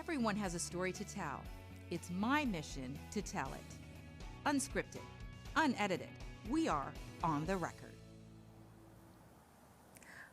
Everyone has a story to tell. It's my mission to tell it. Unscripted, unedited, we are on the record.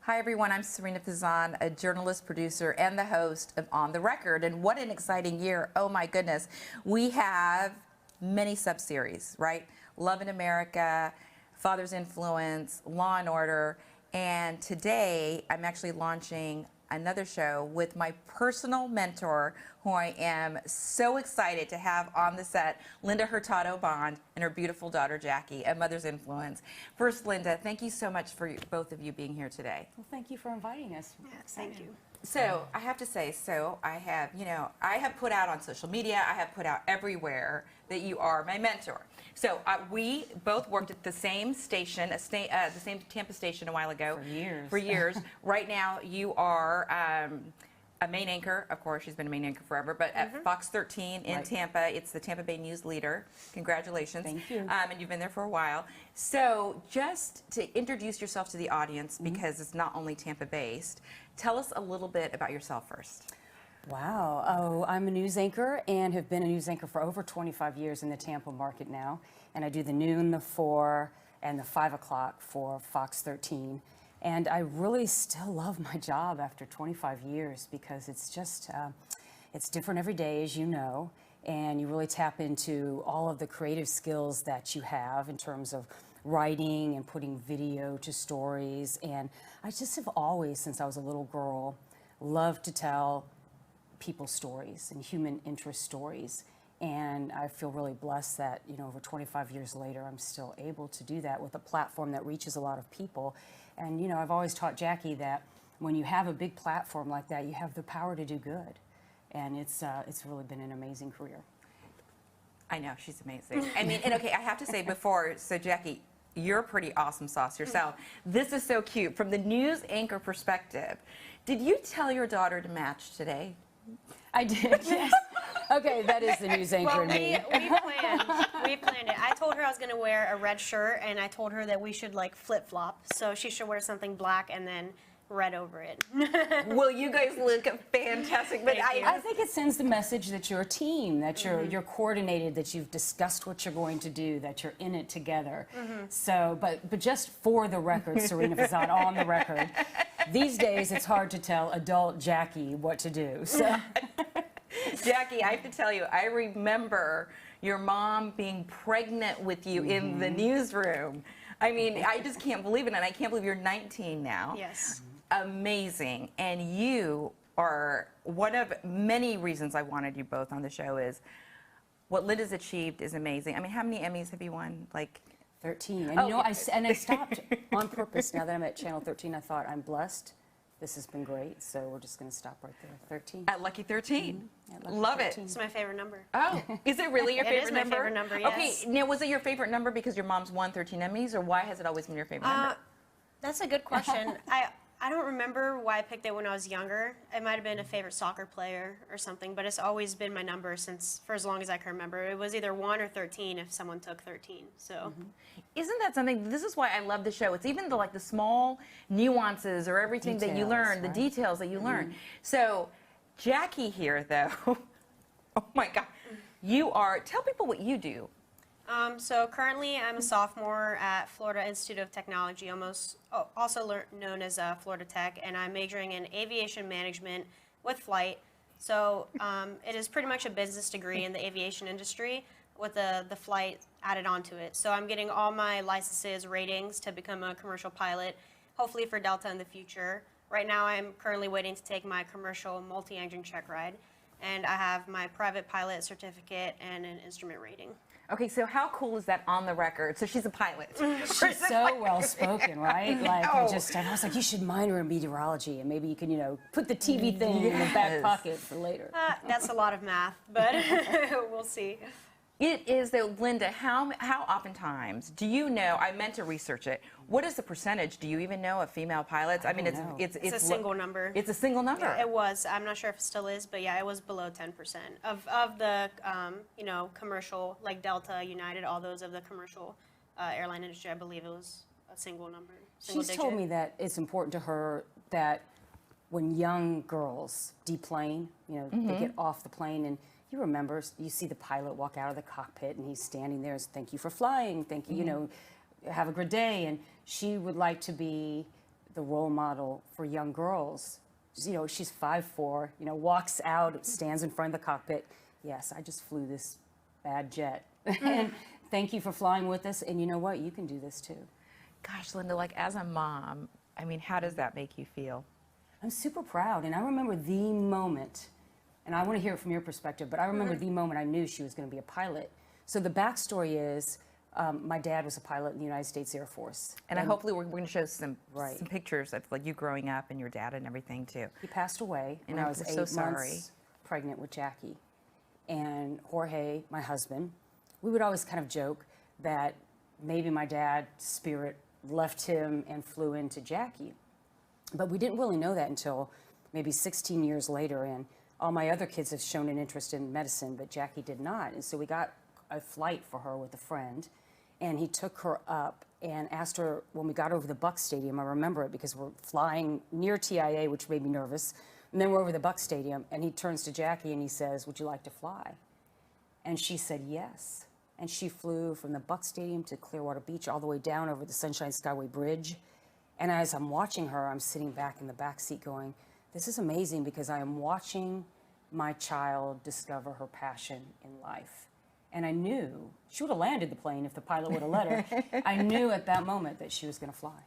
Hi everyone, I'm Serena Pizan, a journalist, producer, and the host of On the Record. And what an exciting year, oh my goodness. We have many sub-series, right? Love in America, Father's Influence, Law and Order, and today I'm actually launching another show with my personal mentor, who I am so excited to have on the set, Linda Hurtado Bond and her beautiful daughter, Jackie, a Mother's Influence. First, Linda, thank you so much for both of you being here today. Well, thank you for inviting us. Yeah, thank you. So I have to say, I have put out on social media, I have put out everywhere that you are my mentor. So we both worked at the same station, the same Tampa station a while ago. For years. Right now, you are a main anchor. Of course, she's been a main anchor forever, but at Fox 13 in Tampa, it's the Tampa Bay News Leader. Congratulations. Thank you. And you've been there for a while. So just to introduce yourself to the audience, because it's not only Tampa-based, tell us a little bit about yourself first. Wow. Oh, I'm a news anchor and have been a news anchor for over 25 years in the Tampa market now. And I do the noon, the 4, and the 5 o'clock for Fox 13. And I really still love my job after 25 years because it's just, it's different every day, as you know. And you really tap into all of the creative skills that you have in terms of writing and putting video to stories. And I just have always, since I was a little girl, loved to tell people's stories and human interest stories. And I feel really blessed that, over 25 years later, I'm still able to do that with a platform that reaches a lot of people. And, I've always taught Jackie that when you have a big platform like that, you have the power to do good. And it's really been an amazing career. I know, she's amazing. I mean, and okay, I have to say before, so Jackie, you're a pretty awesome sauce yourself. This is so cute. From the news anchor perspective, did you tell your daughter to match today? I did, yes. Okay, that is the news anchor in me. We planned it. I told her I was going to wear a red shirt, and I told her that we should flip-flop. So she should wear something black and then red over it. Well, you guys look fantastic. But I think it sends the message that you're a team, that you're coordinated, that you've discussed what you're going to do, that you're in it together. So, but just for the record, Serena Pizan, on the record, these days it's hard to tell adult Jackie what to do. So. Jackie, I have to tell you, I remember your mom being pregnant with you in the newsroom. I mean, I just can't believe it, and I can't believe you're 19 now. Yes. Amazing. And you are one of many reasons I wanted you both on the show is what Linda's achieved is amazing. I mean, how many Emmys have you won? Like 13. And I stopped on purpose. Now that I'm at Channel 13, I thought I'm blessed. This has been great, so we're just going to stop right there. 13. At Lucky 13. At Lucky Love 13. it. It's my favorite number. Oh, is it really your favorite number? It is my favorite number, yes. Okay, now was it your favorite number because your mom's won 13 Emmys, or why has it always been your favorite number? That's a good question. I don't remember why I picked it when I was younger. It might have been a favorite soccer player or something, but it's always been my number for as long as I can remember. It was either 1 or 13 if someone took 13. So, Isn't that something? This is why I love the show. It's even the small nuances or everything that you learn, the details that you learn. So, Jackie here, though. Oh my God, tell people what you do. So currently I'm a sophomore at Florida Institute of Technology, also known as Florida Tech, and I'm majoring in aviation management with flight. So it is pretty much a business degree in the aviation industry with the flight added onto it. So I'm getting all my licenses, ratings to become a commercial pilot, hopefully for Delta in the future. Right now I'm currently waiting to take my commercial multi-engine check ride, and I have my private pilot certificate and an instrument rating. Okay, so how cool is that on the record? So she's a pilot. She's so well spoken, right? I was like, you should minor in meteorology, and maybe you can, put the TV thing in the back pocket for later. That's a lot of math, but we'll see. It is, though, Linda, how oftentimes do you know, I meant to research it, what is the percentage, do you even know, of female pilots? I mean, it's a single number. It's a single number. Yeah, it was. I'm not sure if it still is, but yeah, it was below 10% of the, commercial, like Delta, United, all those of the commercial airline industry. I believe it was a single number. She's told me that it's important to her that when young girls deplane, you know, they get off the plane, and you remember, you see the pilot walk out of the cockpit, and he's standing there, thank you for flying, thank you, you know, have a good day. And she would like to be the role model for young girls. You know, she's 5'4", you know, walks out, stands in front of the cockpit. Yes, I just flew this bad jet. And thank you for flying with us. And you know what? You can do this too. Gosh, Linda, like as a mom, I mean, how does that make you feel? I'm super proud. And I remember the moment, and I want to hear it from your perspective, but I remember the moment I knew she was going to be a pilot. So the backstory is, my dad was a pilot in the United States Air Force. And hopefully we're going to show some pictures of like you growing up and your dad and everything too. He passed away when I was 8 months pregnant with Jackie. And Jorge, my husband, we would always kind of joke that maybe my dad's spirit left him and flew into Jackie. But we didn't really know that until maybe 16 years later. And all my other kids have shown an interest in medicine, but Jackie did not. And so we got a flight for her with a friend. And he took her up and asked her, when we got over the Buck Stadium, I remember it because we're flying near TIA, which made me nervous. And then we're over the Buck Stadium, and he turns to Jackie and he says, would you like to fly? And she said yes. And she flew from the Buck Stadium to Clearwater Beach all the way down over the Sunshine Skyway Bridge. And as I'm watching her, I'm sitting back in the back seat going, this is amazing because I am watching my child discover her passion in life. And I knew she would have landed the plane if the pilot would have let her. I knew at that moment that she was going to fly.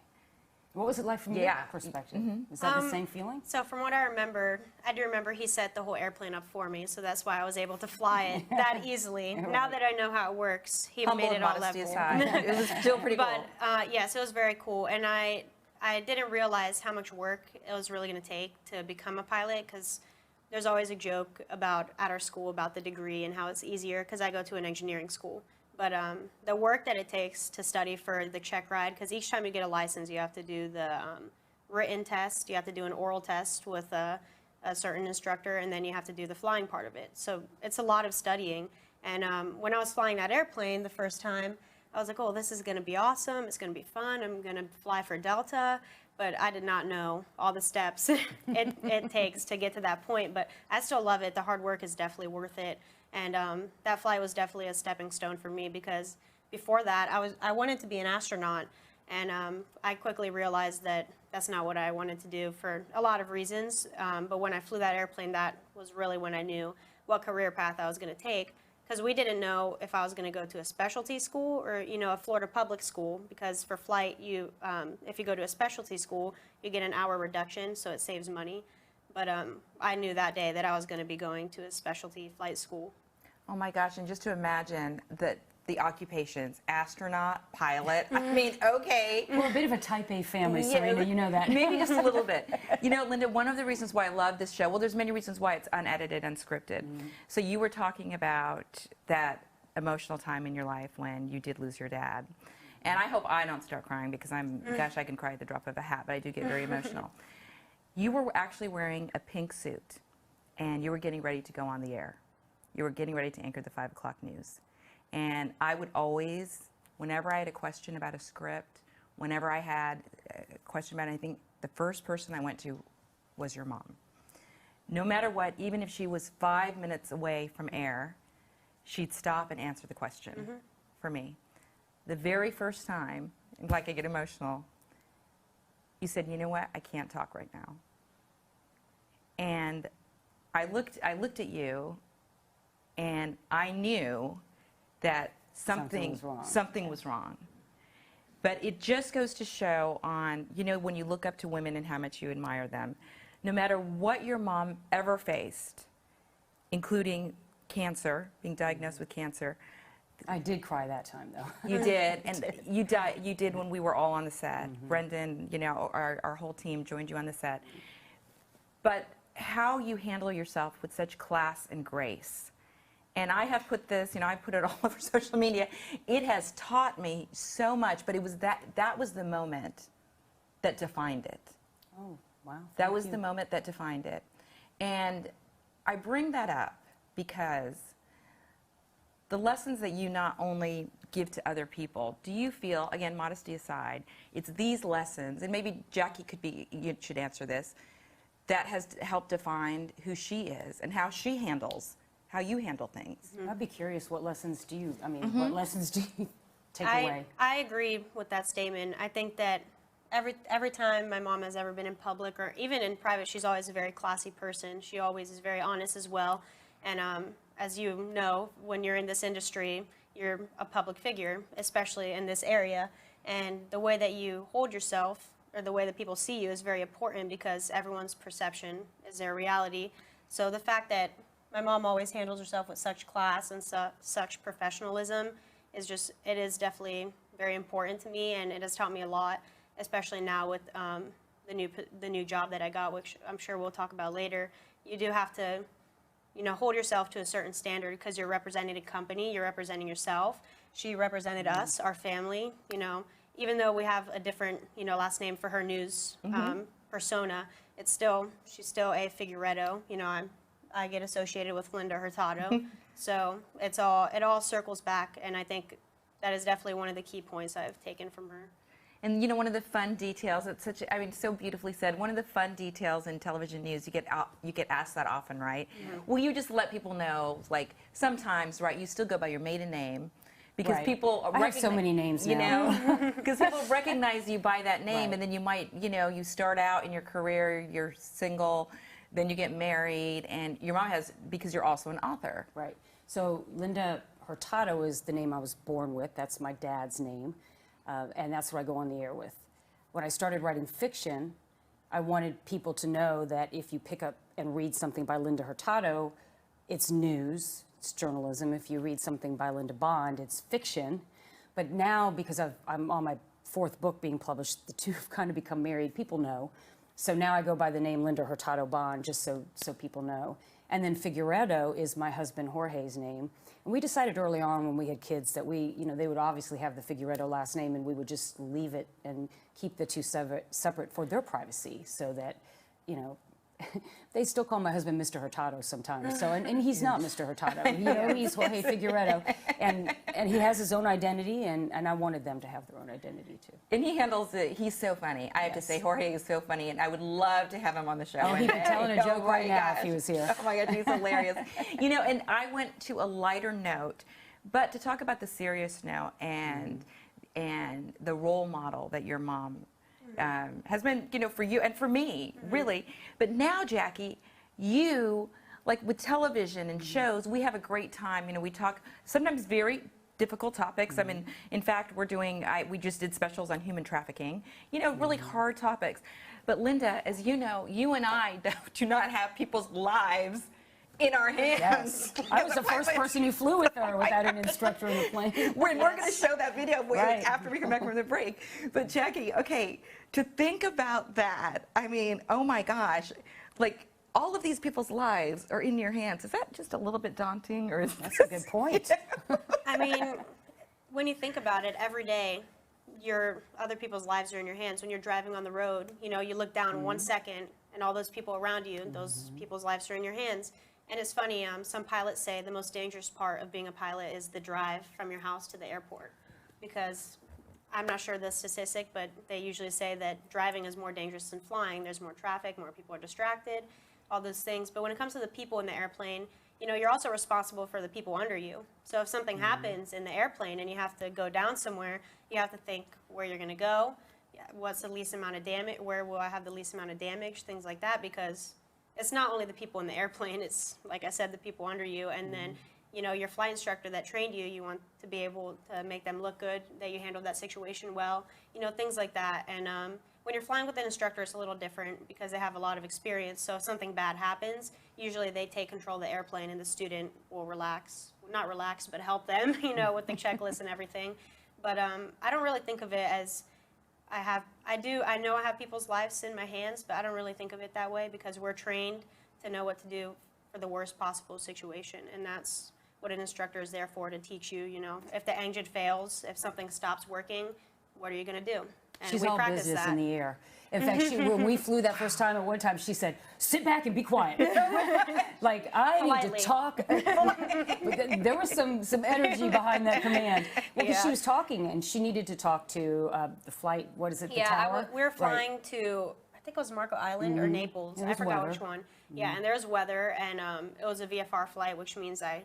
What was it like from your perspective? Was that the same feeling? So from what I remember, I do remember he set the whole airplane up for me, so that's why I was able to fly it that easily. Now that I know how it works, he made it all level. It was still pretty cool. But yes, it was very cool, and I didn't realize how much work it was really going to take to become a pilot, because there's always a joke about at our school about the degree and how it's easier, because I go to an engineering school. But the work that it takes to study for the check ride, because each time you get a license, you have to do the written test, you have to do an oral test with a certain instructor, and then you have to do the flying part of it. So it's a lot of studying. And when I was flying that airplane the first time, I was like, oh, this is going to be awesome. It's going to be fun. I'm going to fly for Delta. But I did not know all the steps it takes to get to that point. But I still love it. The hard work is definitely worth it. And that flight was definitely a stepping stone for me, because before that, I wanted to be an astronaut. And I quickly realized that that's not what I wanted to do for a lot of reasons. But when I flew that airplane, that was really when I knew what career path I was going to take. Because we didn't know if I was going to go to a specialty school or, you know, a Florida public school. Because for flight, if you go to a specialty school, you get an hour reduction, so it saves money. But I knew that day that I was going to be going to a specialty flight school. Oh my gosh, and just to imagine the occupations, astronaut, pilot, I mean, okay. We're a bit of a type A family, Serena, you know that. Maybe just a little bit. You know, Linda, one of the reasons why I love this show, well, there's many reasons why it's unedited, unscripted. So you were talking about that emotional time in your life when you did lose your dad. And I hope I don't start crying, because gosh, I can cry at the drop of a hat, but I do get very emotional. You were actually wearing a pink suit, and you were getting ready to go on the air. You were getting ready to anchor the 5 o'clock news. And I would always, whenever I had a question about a script, whenever I had a question about anything, the first person I went to was your mom. No matter what, even if she was 5 minutes away from air, she'd stop and answer the question for me. The very first time, and like I get emotional, you said, you know what, I can't talk right now. And I looked at you, and I knew that something was wrong. But it just goes to show on, you know, when you look up to women and how much you admire them, no matter what your mom ever faced, including cancer, being diagnosed with cancer. I did cry that time, though. You did, and you did when we were all on the set. Brendan, you know, our whole team joined you on the set. But how you handle yourself with such class and grace. And I have put this, you know, I put it all over social media. It has taught me so much, but it was that was the moment that defined it. Oh, wow. That was the moment that defined it. And I bring that up because the lessons that you not only give to other people, do you feel, again, modesty aside, it's these lessons, and maybe Jackie you should answer this, that has helped define who she is and how you handle things. I'd be curious, what lessons do you, what lessons do you take away? I agree with that statement. I think that every time my mom has ever been in public or even in private, she's always a very classy person. She always is very honest as well. And as you know, when you're in this industry, you're a public figure, especially in this area. And the way that you hold yourself or the way that people see you is very important because everyone's perception is their reality. So the fact that my mom always handles herself with such class and such professionalism it is definitely very important to me, and it has taught me a lot, especially now with the new job that I got, which I'm sure we'll talk about later. You do have to, hold yourself to a certain standard because you're representing a company, you're representing yourself. She represented us, our family, even though we have a different, last name for her news persona, she's still a Figueredo. I get associated with Linda Hurtado. So it all circles back, and I think that is definitely one of the key points I've taken from her. And one of the fun details, so beautifully said, one of the fun details in television news, you get asked that often, right? Will you just let people know, like, sometimes, right, you still go by your maiden name, because people I have so many names now. Because people recognize you by that name, Right. and then you might, you start out in your career, you're single, then you get married, and your mom has, because you're also an author. Right. So Linda Hurtado is the name I was born with. That's my dad's name, and that's what I go on the air with. When I started writing fiction, I wanted people to know that if you pick up and read something by Linda Hurtado, it's news, it's journalism. If you read something by Linda Bond, it's fiction. But now, because I'm on my 4th book being published, the two have kind of become married. People know. So now I go by the name Linda Hurtado Bond, just so people know. And then Figueredo is my husband Jorge's name. And we decided early on when we had kids that they would obviously have the Figueredo last name, and we would just leave it and keep the two separate for their privacy, so that, they still call my husband Mr. Hurtado sometimes. So, and he's not Mr. Hurtado. He's Jorge Figueredo, and he has his own identity, and I wanted them to have their own identity too. And he handles it. He's so funny. I have to say, Jorge is so funny, and I would love to have him on the show. Oh, he'd be telling a joke right now if he was here. Oh my gosh, he's hilarious. And I went to a lighter note, but to talk about the serious note and the role model that your mom has been, for you and for me, really. But now, Jackie, you, like with television and shows, we have a great time. We talk sometimes very difficult topics. I mean, in fact, we just did specials on human trafficking, really hard topics. But Linda, as you know, you and I do not have people's lives in our hands. Yes. I was the first person who flew with her without an instructor in the plane. We're going to show that video Right. after we come back from the break. But Jackie, okay, to think about that, I mean, oh my gosh, like all of these people's lives are in your hands. Is that just a little bit daunting, or is That's a good point. I mean, when you think about it, every day, other people's lives are in your hands. When you're driving on the road, you look down 1 second, and all those people around you, and those people's lives are in your hands. And it's funny, some pilots say the most dangerous part of being a pilot is the drive from your house to the airport. Because I'm not sure the statistic, but they usually say that driving is more dangerous than flying. There's more traffic, more people are distracted, all those things. But when it comes to the people in the airplane, you're also responsible for the people under you. So if something happens in the airplane and you have to go down somewhere, you have to think where you're going to go, what's the least amount of damage, where will I have the least amount of damage, things like that, because it's not only the people in the airplane, it's, like I said, the people under you. And then, your flight instructor that trained you, you want to be able to make them look good, that you handled that situation well, things like that. And when you're flying with an instructor, it's a little different because they have a lot of experience. So if something bad happens, usually they take control of the airplane and the student will not relax, but help them, with the checklist and everything. But I don't really think of it as I know I have people's lives in my hands, but I don't really think of it that way because we're trained to know what to do for the worst possible situation. And that's what an instructor is there for, to teach you, if the engine fails, if something stops working, what are you going to do? And She's we all practice business that. in the air. In fact, when we flew that first time, at one time, she said, "Sit back and be quiet." Like, I Politely. need to talk. There was some energy behind that command. Because she was talking, and she needed to talk to the flight, what is it, the tower? We're flying to I think it was Marco Island or Naples. I forgot which one. Yeah, and there was weather, and it was a VFR flight, which means I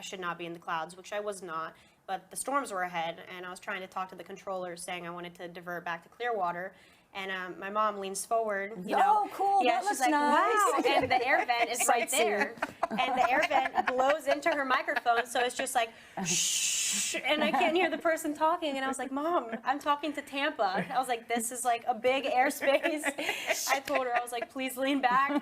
should not be in the clouds, which I was not. But the storms were ahead, and I was trying to talk to the controller, saying I wanted to divert back to Clearwater. And my mom leans forward, Oh, cool. Yeah, That she's looks like, nice. wow. And the air vent is right there. And the air vent blows into her microphone, so it's just like, shh, and I can't hear the person talking. And I was like, Mom, I'm talking to Tampa. I was like, this is like a big airspace. I told her, I was like, please lean back.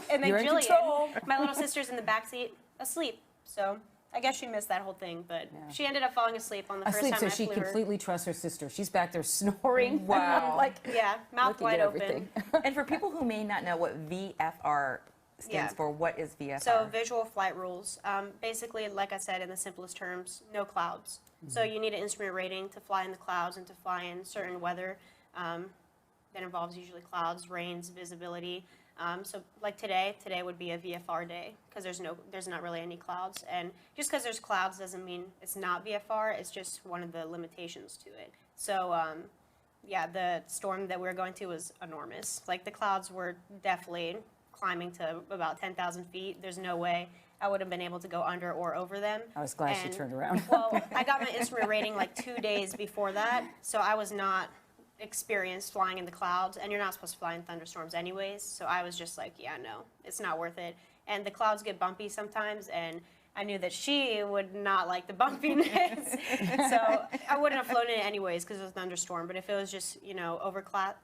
And then You're in Jillian, control. my little sister's in the backseat asleep. So I guess she missed that whole thing, but she ended up falling asleep on the first time So I she flew her. completely trusts her sister. She's back there snoring. Wow. like, Yeah, mouth looking wide at open. everything. And for people who may not know what VFR stands Yeah. for, what is VFR? So visual flight rules. Basically, like I said, in the simplest terms, no clouds. So you need an instrument rating to fly in the clouds and to fly in certain weather that involves usually clouds, rains, visibility. So like today would be a VFR day because there's not really any clouds. And just because there's clouds doesn't mean it's not VFR. It's just one of the limitations to it. So yeah, the storm that we were going to was enormous. Like the clouds were definitely climbing to about 10,000 feet. There's no way I would have been able to go under or over them. I was glad she And, turned around. Well, I got my instrument rating like 2 days before that, so I was not experienced flying in the clouds, and you're not supposed to fly in thunderstorms anyways, so I was just like, yeah, no, it's not worth it. And the clouds get bumpy sometimes, and I knew that she would not like the bumpiness, so I wouldn't have flown in it anyways because it was a thunderstorm. But if it was just,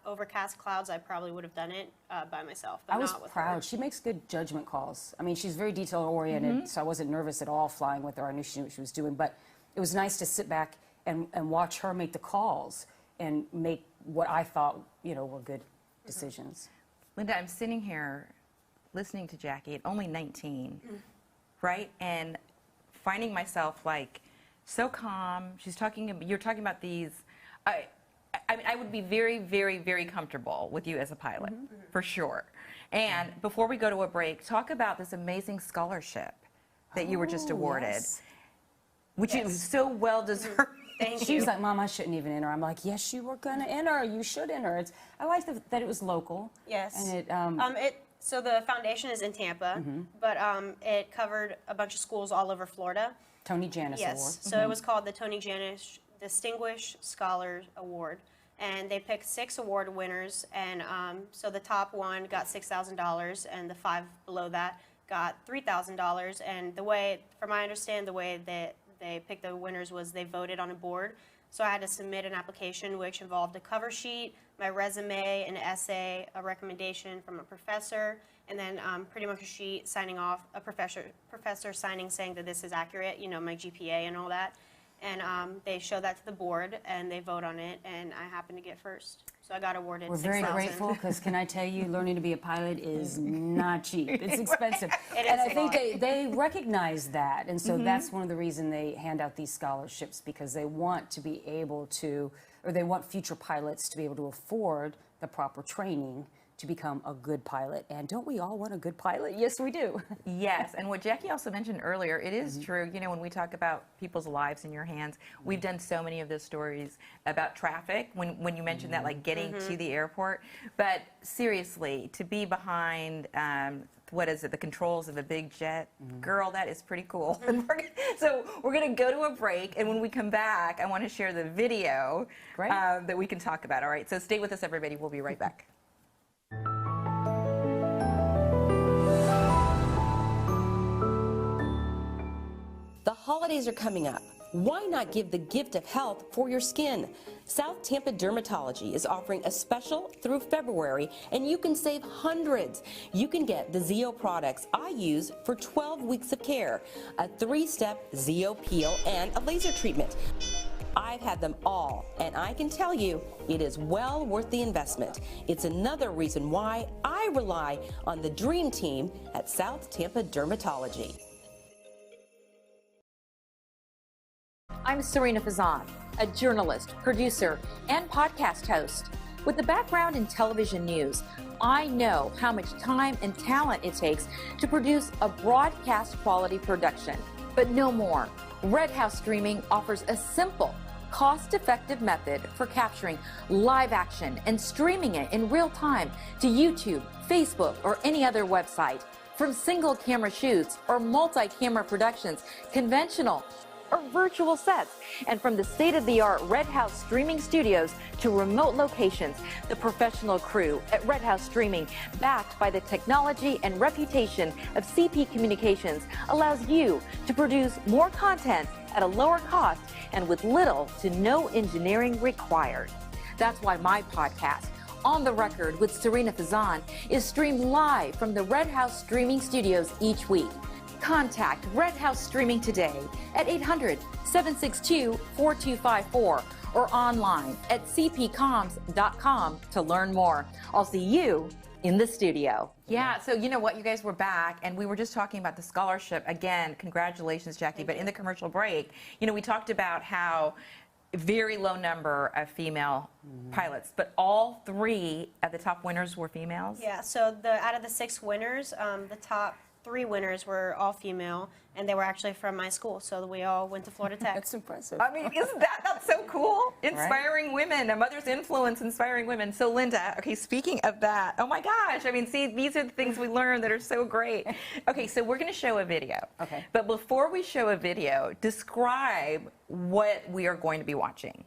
overcast clouds, I probably would have done it by myself. But I was not with proud. her. She makes good judgment calls. I mean, she's very detail oriented, so I wasn't nervous at all flying with her. I knew she knew what she was doing. But it was nice to sit back and watch her make the calls and make what I thought, were good decisions. Linda, I'm sitting here listening to Jackie at only 19, right? And finding myself like so calm. You're talking about these. I mean, I would be very, very, very comfortable with you as a pilot, for sure. And before we go to a break, talk about this amazing scholarship that you were just awarded, Yes. which is so well deserved. Thank She you. was like, Mom, I shouldn't even enter. I'm like, yes, you were going to enter. You should enter. I like that it was local. Yes. And So the foundation is in Tampa, but it covered a bunch of schools all over Florida. Tony Janis Yes. Award. So it was called the Tony Janis Distinguished Scholar Award, and they picked 6 award winners. And so the top one got $6,000, and the 5 below that got $3,000. And from my understanding, the way that they picked the winners was they voted on a board. So I had to submit an application which involved a cover sheet, my resume, an essay, a recommendation from a professor, and then pretty much a sheet signing off, a professor signing saying that this is accurate, my GPA and all that. And they show that to the board, and they vote on it, and I happened to get first. So I got awarded We're $6,000. very grateful because can I tell you, learning to be a pilot is not cheap. It's expensive. It And is I a think lot. they recognize that. And so that's one of the reasons they hand out these scholarships, because they want to be able to, or they want future pilots to be able to afford the proper training to become a good pilot. And don't we all want a good pilot? Yes, we do. Yes, and what Jackie also mentioned earlier, it is true, when we talk about people's lives in your hands, we've done so many of those stories about traffic, when you mentioned that, like getting to the airport. But seriously, to be behind, the controls of a big jet, girl, that is pretty cool. So we're going to go to a break, and when we come back, I want to share the video Great. that we can talk about. All right, so stay with us, everybody. We'll be right back. The holidays are coming up. Why not give the gift of health for your skin? South Tampa Dermatology is offering a special through February, and you can save hundreds. You can get the ZO products I use for 12 weeks of care, a 3-step ZO peel, and a laser treatment. I've had them all, and I can tell you it is well worth the investment. It's another reason why I rely on the Dream Team at South Tampa Dermatology. I'm Serena Fazan, a journalist, producer, and podcast host. With a background in television news, I know how much time and talent it takes to produce a broadcast quality production. But no more. Red House Streaming offers a simple, cost-effective method for capturing live action and streaming it in real time to YouTube, Facebook, or any other website. From single camera shoots or multi-camera productions, conventional or virtual sets, and from the state-of-the-art Red House Streaming Studios to remote locations, the professional crew at Red House Streaming, backed by the technology and reputation of CP Communications, allows you to produce more content at a lower cost and with little to no engineering required. That's why my podcast, On the Record with Serena Fazan, is streamed live from the Red House Streaming Studios each week. Contact Red House Streaming today at 800-762-4254 or online at cpcoms.com to learn more. I'll see you in the studio. Yeah, so you know what, you guys were back, and we were just talking about the scholarship. Again, congratulations, Jackie. But in the commercial break, you know, we talked about how very low number of female pilots, but all 3 of the top winners were females? Yeah, so out of the 6 winners, the top 3 winners were all female, and they were actually from my school, so we all went to Florida Tech. That's impressive. I mean, isn't that's so cool? Inspiring women, a mother's influence, inspiring women. So Linda, okay, speaking of that, oh my gosh, I mean, see, these are the things we learn that are so great. Okay, so we're gonna show a video. Okay. But before we show a video, describe what we are going to be watching.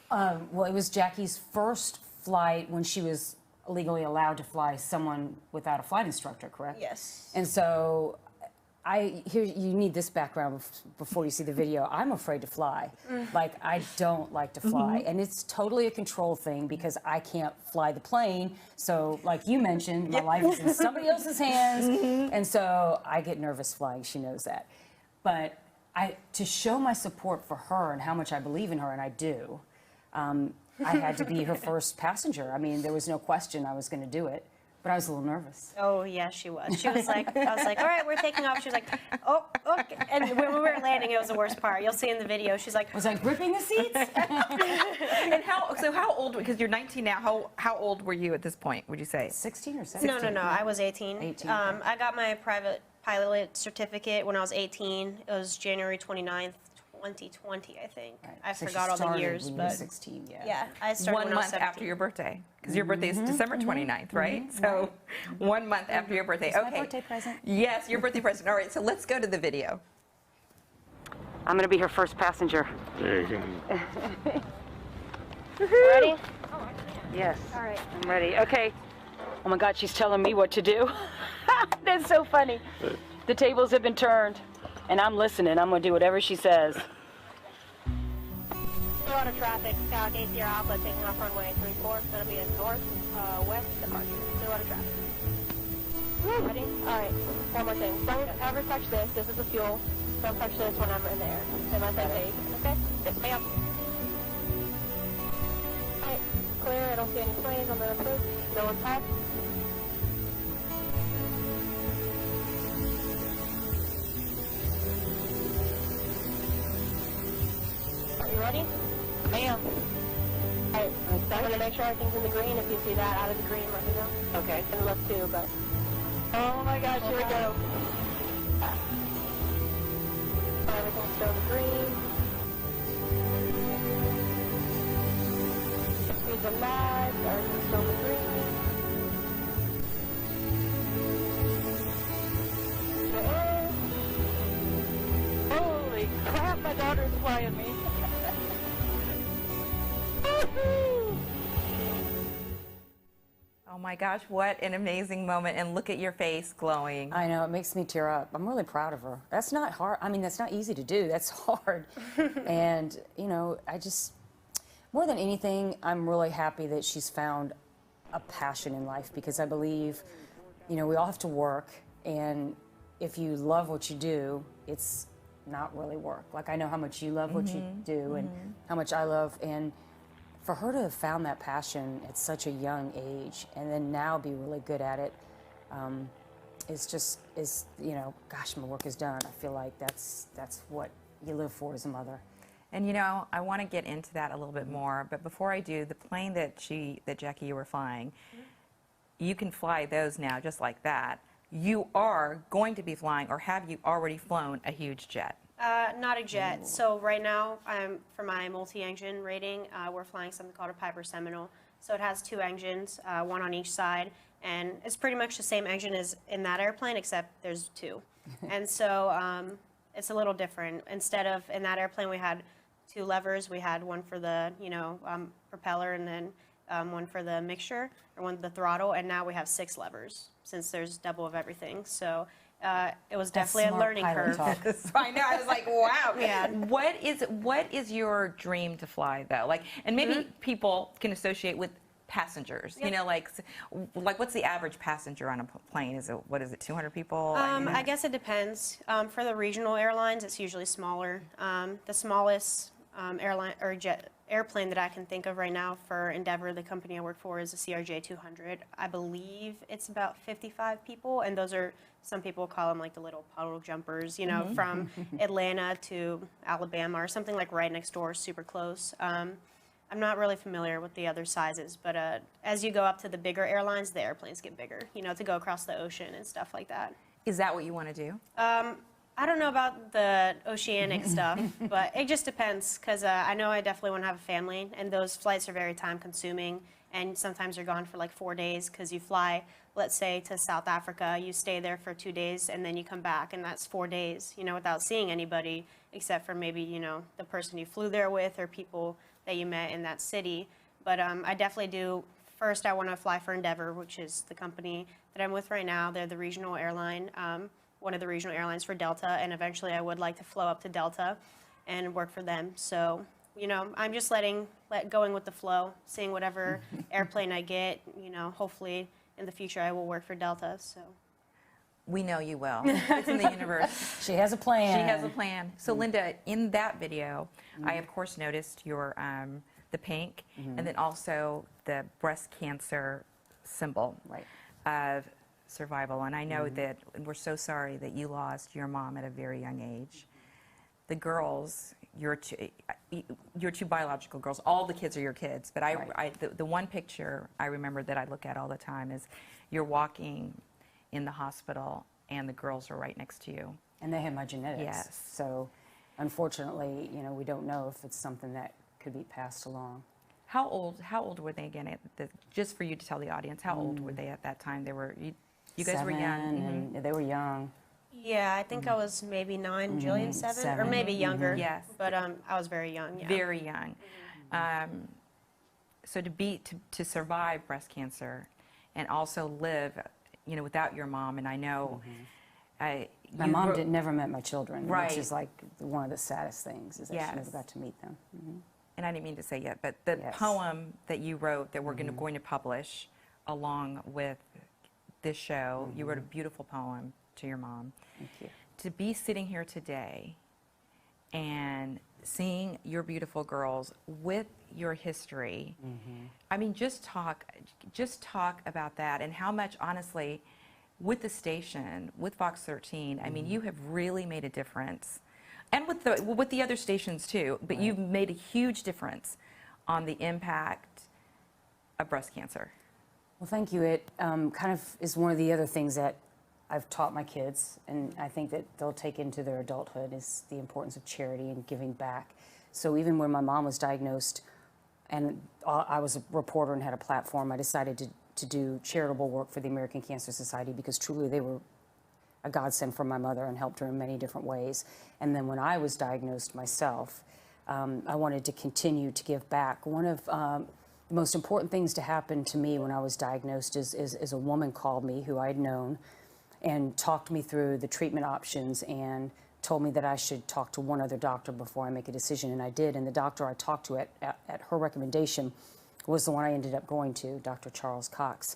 Well, it was Jackie's first flight when she was legally allowed to fly someone without a flight instructor, correct? Yes. And so you need this background before you see the video. I'm afraid to fly. Like, I don't like to fly. And it's totally a control thing because I can't fly the plane. So like you mentioned, my life is in somebody else's hands. And so I get nervous flying. She knows that. But to show my support for her and how much I believe in her, and I do, I had to be her first passenger. I mean, there was no question I was going to do it, but I was a little nervous. Oh, yeah, she was. She was like, I was like, all right, we're taking off. She was like, oh, okay. And when we were landing, it was the worst part. You'll see in the video, she's like, Was I gripping the seats? And how old, because you're 19 now, how old were you at this point, would you say? 16 or 17? no, I was 18. 18, I got my private pilot certificate when I was 18. It was January 29th, 2020, I think. Right. I So she forgot all the started years, when you were but 16, yeah. yeah, I started 1 when I was month 17. after your birthday, because your birthday is December 29th, right? So 1 month after your birthday. It's my Okay. birthday present. Yes, your birthday present. All right, so let's go to the video. I'm going to be her first passenger. There you go. Ready? Yes. All right. I'm ready. Okay. Oh my God, she's telling me what to do. That's so funny. The tables have been turned, and I'm listening. I'm going to do whatever she says. Florida traffic, Gate 0 Alpha taking off runway 34. It's going to be a north-west departure. Florida traffic. Ready? All right. One more thing. Don't ever touch this. This is the fuel. Don't touch this whenever in the air. Am I saying okay? Yes, ma'am. All right. Clear. I don't see any planes on the approach. No impact. Are you ready? Ma'am. Alright, I'm going to make sure everything's in the green. If you see that out of the green, let me know. Okay. And left too, but... Oh my gosh, here we go. Everything's still in the green. Speeds are live. Everything's still in the green. Holy crap, my daughter's flying me. Oh my gosh, what an amazing moment. And look at your face glowing. I know, it makes me tear up. I'm really proud of her. That's not hard. I mean, that's not easy to do. That's hard. And, you know, more than anything, I'm really happy that she's found a passion in life because I believe, you know, we all have to work. And if you love what you do, it's not really work. Like, I know how much you love what you do and how much I love. And for her to have found that passion at such a young age and then now be really good at it, you know, gosh, my work is done. I feel like that's what you live for as a mother. And you know, I want to get into that a little bit more, but before I do, the plane that Jackie, you were flying, you can fly those now just like that. You are going to be flying, or have you already flown a huge jet? Not a jet. So right now, for my multi-engine rating, we're flying something called a Piper Seminole. So it has 2 engines, one on each side, and it's pretty much the same engine as in that airplane, except there's 2. And so it's a little different. Instead of in that airplane, we had 2 levers. We had one for the propeller, and then one for the mixture, or one the throttle. And now we have 6 levers, since there's double of everything. So it was definitely a learning curve. I know. I was like, wow. Yeah. What is your dream to fly though? Like, and maybe people can associate with passengers. You know, like what's the average passenger on a plane? Is it 200 people? I guess it depends. For the regional airlines, it's usually smaller. The smallest airline or airplane that I can think of right now for Endeavor, the company I work for, is a CRJ 200. I believe it's about 55 people, and those are, some people call them like the little puddle jumpers, you know, from Atlanta to Alabama or something like right next door, super close. I'm not really familiar with the other sizes, but as you go up to the bigger airlines, the airplanes get bigger, you know, to go across the ocean and stuff like that. Is that what you want to do? I don't know about the oceanic stuff, but it just depends, because I know I definitely want to have a family, and those flights are very time consuming, and sometimes you're gone for like 4 days, because you fly, let's say, to South Africa, you stay there for 2 days, and then you come back, and that's 4 days, you know, without seeing anybody, except for maybe, you know, the person you flew there with or people that you met in that city. But I definitely do. First, I want to fly for Endeavor, which is the company that I'm with right now. They're the regional airline. One of the regional airlines for Delta, and eventually I would like to flow up to Delta and work for them. So, you know, I'm just going with the flow, seeing whatever airplane I get, you know, hopefully in the future I will work for Delta, so. We know you will. It's in the universe. She has a plan. She has a plan. So Linda, in that video, I of course noticed your the pink, and then also the breast cancer symbol of survival. And I know that we're so sorry that you lost your mom at a very young age. The girls, your 2 biological girls, all the kids are your kids, but the one picture I remember that I look at all the time is you're walking in the hospital and the girls are right next to you. And they have my genetics. Yes. So unfortunately, you know, we don't know if it's something that could be passed along. How old were they again? Just for you to tell the audience, how old were they at that time? They were you guys were young. And they were young. Yeah, I think I was maybe 9, Jillian 7, or maybe younger. Yes. But I was very young, yeah. Very young. So to survive breast cancer and also live, you know, without your mom, and I know my mom never met my children, Right. which is like one of the saddest things, is that Yes. she never got to meet them. and I didn't mean to say yet, but the Yes. poem that you wrote that we're going to publish along with this show, you wrote a beautiful poem to your mom. Thank you. To be sitting here today and seeing your beautiful girls with your history, I mean, just talk about that and how much, honestly, with the station, with Fox 13, I mean, you have really made a difference. And with the other stations too, but you've made a huge difference on the impact of breast cancer. Well, thank you. It kind of is one of the other things that I've taught my kids, and I think that they'll take into their adulthood, is the importance of charity and giving back. So even when my mom was diagnosed and I was a reporter and had a platform, I decided to do charitable work for the American Cancer Society, because truly they were a godsend for my mother and helped her in many different ways. And then when I was diagnosed myself, I wanted to continue to give back. One of the most important things to happen to me when I was diagnosed is a woman called me who I'd known and talked me through the treatment options and told me that I should talk to one other doctor before I make a decision, and I did. And the doctor I talked to at her recommendation was the one I ended up going to, Dr. Charles Cox.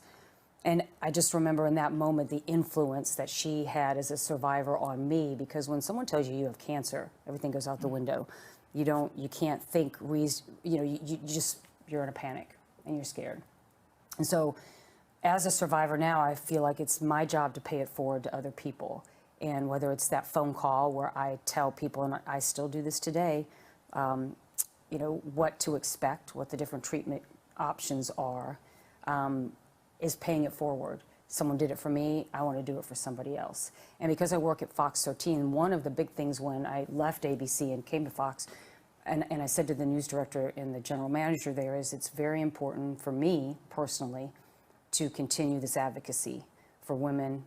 And I just remember in that moment the influence that she had as a survivor on me, because when someone tells you you have cancer, everything goes out the window. You can't think, you're in a panic and you're scared. And so as a survivor now, I feel like it's my job to pay it forward to other people. And whether it's that phone call where I tell people, and I still do this today, what to expect, what the different treatment options are, is paying it forward. someone did it for me, I want to do it for somebody else. And because I work at Fox 13, one of the big things when I left ABC and came to Fox, and I said to the news director and the general manager there, is it's very important for me personally to continue this advocacy for women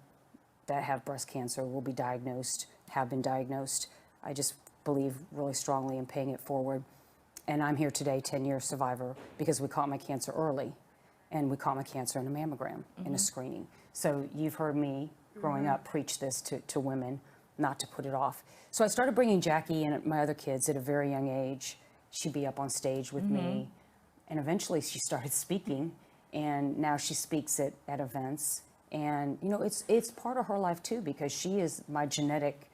that have breast cancer, will be diagnosed, have been diagnosed. I just believe really strongly in paying it forward. And I'm here today, 10-year survivor, because we caught my cancer early. And we caught my cancer in a mammogram, in a screening. So you've heard me, growing up, preach this to women, not to put it off. So I started bringing Jackie and my other kids at a very young age. She'd be up on stage with me. And eventually she started speaking. And now she speaks at events. And, you know, it's part of her life, too, because she is my genetic,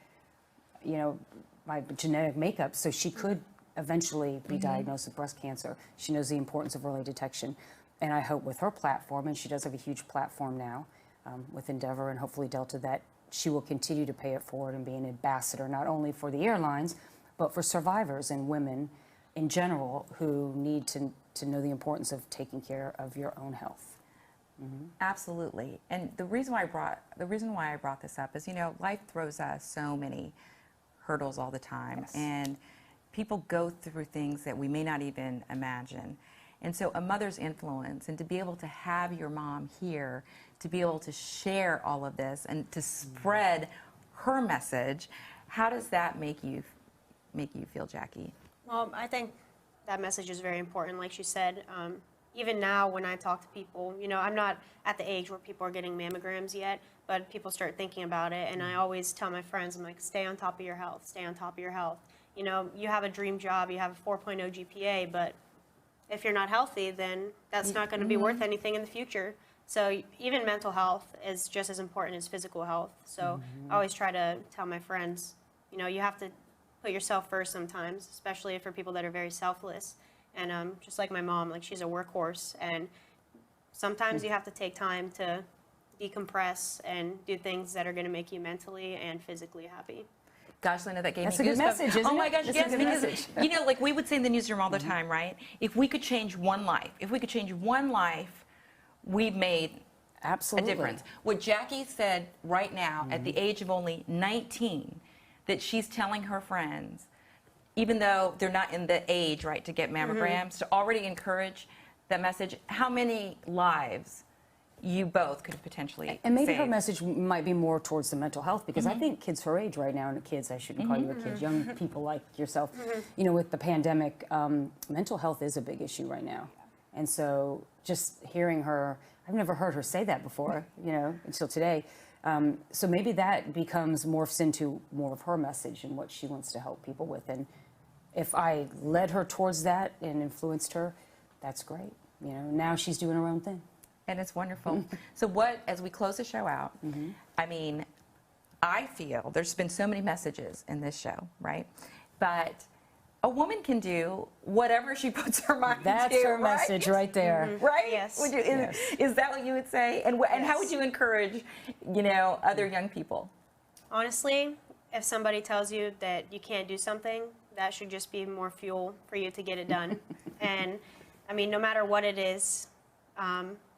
you know, my genetic makeup. So she could eventually be diagnosed with breast cancer. She knows the importance of early detection. And I hope with her platform, and she does have a huge platform now with Endeavor and hopefully Delta, that she will continue to pay it forward and be an ambassador, not only for the airlines, but for survivors and women in general who need to know the importance of taking care of your own health. Absolutely. And the reason why I brought this up is, you know, life throws us so many hurdles all the time. Yes. And people go through things that we may not even imagine. And so a mother's influence, and to be able to have your mom here, to be able to share all of this and to spread her message, how does that make you feel, Jackie? Well, I think that message is very important, like she said. Even now when I talk to people, you know, I'm not at the age where people are getting mammograms yet, but people start thinking about it. And I always tell my friends, I'm like, stay on top of your health, stay on top of your health. You know, you have a dream job, you have a 4.0 GPA, but if you're not healthy, then that's not going to be worth anything in the future. So even mental health is just as important as physical health. So I always try to tell my friends, you know, you have to put yourself first sometimes, especially for people that are very selfless. And just like my mom, like she's a workhorse, and sometimes you have to take time to decompress and do things that are going to make you mentally and physically happy. Gosh, Linda, that gave That's me a good goosebumps. message, isn't Oh my it? gosh, That's a yes, good because message. you know, like we would say in the newsroom all the time, right? If we could change one life, we've made Absolutely. a difference. What Jackie said right now, at the age of only 19, that she's telling her friends, even though they're not in the age, right, to get mammograms, to already encourage that message. How many lives you both could potentially And maybe save? her message might be more towards the mental health, because I think kids her age right now, and kids, I shouldn't call you a kid, young people like yourself, you know, with the pandemic, mental health is a big issue right now. And so just hearing her, I've never heard her say that before, you know, until today. So maybe that morphs into more of her message and what she wants to help people with. And if I led her towards that and influenced her, that's great. You know, now she's doing her own thing. And it's wonderful. So as we close the show out, I mean, I feel there's been so many messages in this show, right? But a woman can do whatever she puts her mind to. That's her right? message right there. Right? Yes. Is that what you would say? And how would you encourage, you know, other young people? Honestly, if somebody tells you that you can't do something, that should just be more fuel for you to get it done. And I mean, no matter what it is,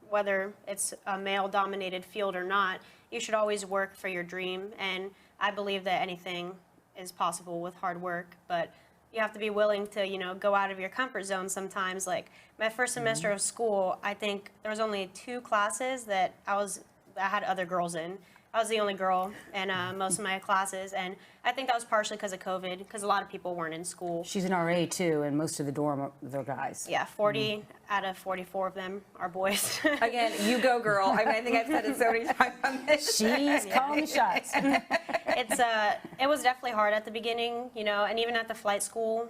whether it's a male-dominated field or not, you should always work for your dream. And I believe that anything is possible with hard work, but you have to be willing to, you know, go out of your comfort zone sometimes. Like my first semester of school, I think there was only 2 classes that I had other girls in. I was the only girl in most of my classes, and I think that was partially because of COVID, because a lot of people weren't in school. She's an RA too, and most of the dorm they're guys. Yeah, 40 out of 44 of them are boys. Again, you go, girl. I mean, I think I've said it so many times on this show. She's calling the shots. It was definitely hard at the beginning, you know, and even at the flight school,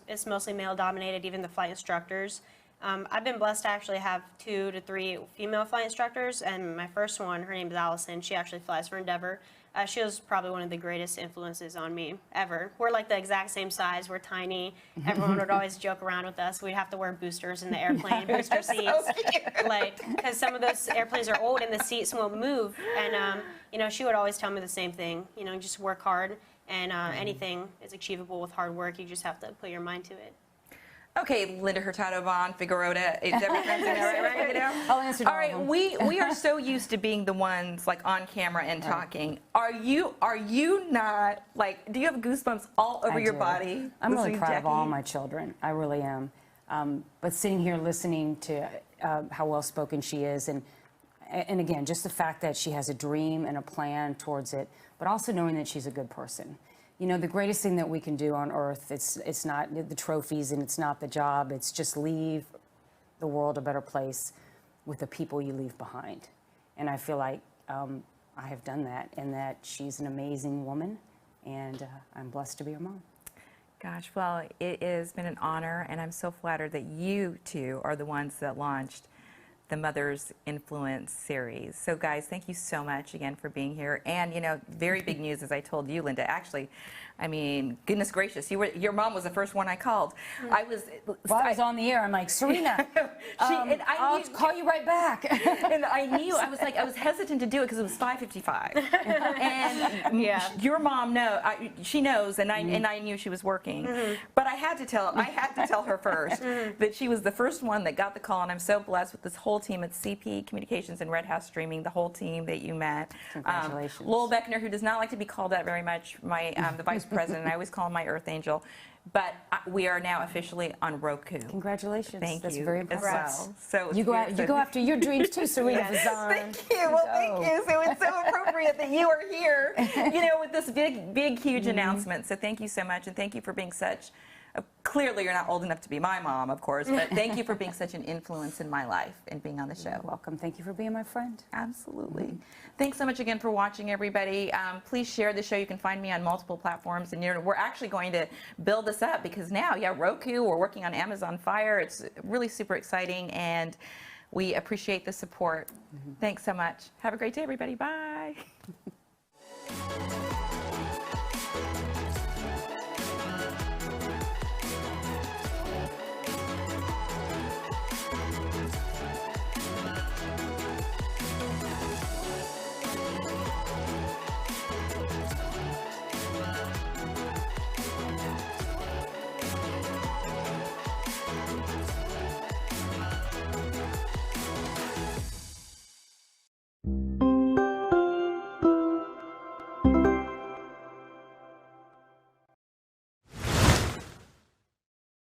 it's mostly male dominated, even the flight instructors. I've been blessed to actually have 2 to 3 female flight instructors, and my first one, her name is Allison. She actually flies for Endeavor. She was probably one of the greatest influences on me ever. We're like the exact same size. We're tiny. Everyone would always joke around with us. We'd have to wear boosters in the airplane, booster seats, because some of those airplanes are old and the seats won't move. And you know, she would always tell me the same thing. You know, just work hard, and anything is achievable with hard work. You just have to put your mind to it. Okay, Linda Hurtado Bond, Figueredo. Is that right? You know? I'll answer to All right, all of them. we are so used to being the ones like on camera and talking. Are you not like? Do you have goosebumps all over I your do. body? I'm really listening to proud of all Jackie? my children. I really am. But sitting here listening to how well spoken she is, and again, just the fact that she has a dream and a plan towards it, but also knowing that she's a good person. You know, the greatest thing that we can do on earth, it's not the trophies and it's not the job, it's just leave the world a better place with the people you leave behind. And I feel like I have done that, and that she's an amazing woman, and I'm blessed to be her mom. Gosh, well, it has been an honor, and I'm so flattered that you two are the ones that launched the Mother's Influence series. So guys, thank you so much again for being here. And you know, very big news, as I told you, Linda. Actually, I mean, goodness gracious, your mom was the first one I called. I was on the air, I'm like, Serena, I'll call you right back. And I was hesitant to do it because it was 5:55. And your mom she knows, and I knew she was working. But I had to tell her first that she was the first one that got the call, and I'm so blessed with this whole team at CP Communications and Red House Streaming, the whole team that you met. Congratulations. Lowell Beckner, who does not like to be called that very much, the vice president. I always call him my Earth Angel. But we are now officially on Roku. Congratulations. Thank That's you. very As impressive. well. So You go after your dreams too, Serena. Thank you. Well, thank you. So it's so appropriate that you are here, you know, with this big, huge announcement. So thank you so much, and thank you for being such. Clearly, you're not old enough to be my mom, of course, but thank you for being such an influence in my life and being on the show. You're welcome. Thank you for being my friend. Absolutely. Thanks so much again for watching, everybody. Please share the show. You can find me on multiple platforms, and we're actually going to build this up because now, Roku, we're working on Amazon Fire. It's really super exciting, and we appreciate the support. Thanks so much. Have a great day, everybody. Bye.